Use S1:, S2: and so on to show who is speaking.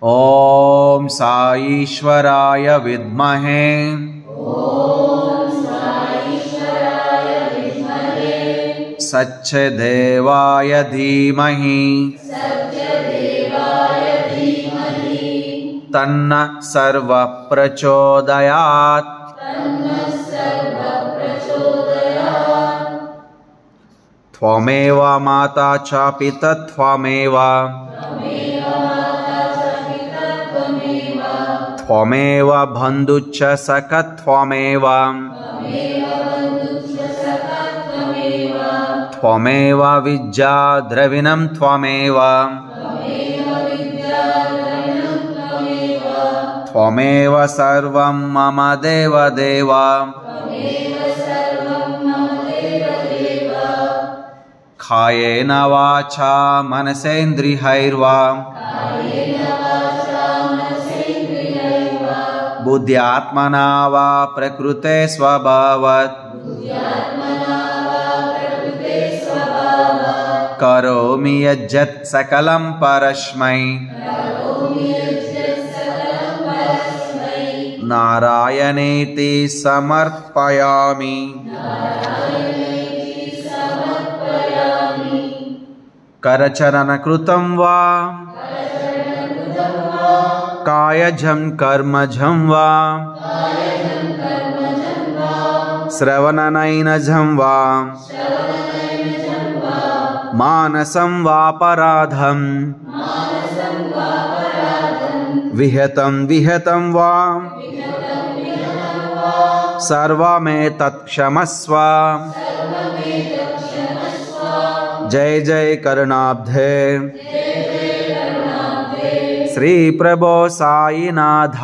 S1: ओम साईश्वराय विद्महे सच्चिदेवाय धीमहि तन्न सर्वः प्रचोदयात्। त्वमेव माता च पिता त्वमेव त्वमेव बन्धुश्च सखा त्वमेव त्वमेव विद्या द्रविणं त्वमेव त्वमेव सर्वं मम देवदेव। कायेन वाचा मनसेन्द्रियैर्वा बुद्ध्यात्मना वा प्रकृते स्वभावात् करोमि यज्जत् सकलं परस्मै नारायणेति समर्पयामि। करचरणकृतं वा कायजं कर्मजं वा श्रवणनयनजं वा मानसं वापराधं विहितं वा सर्वमेतत् क्षमस्व। जय जय करुणाब्धे श्री प्रभो साईनाथ।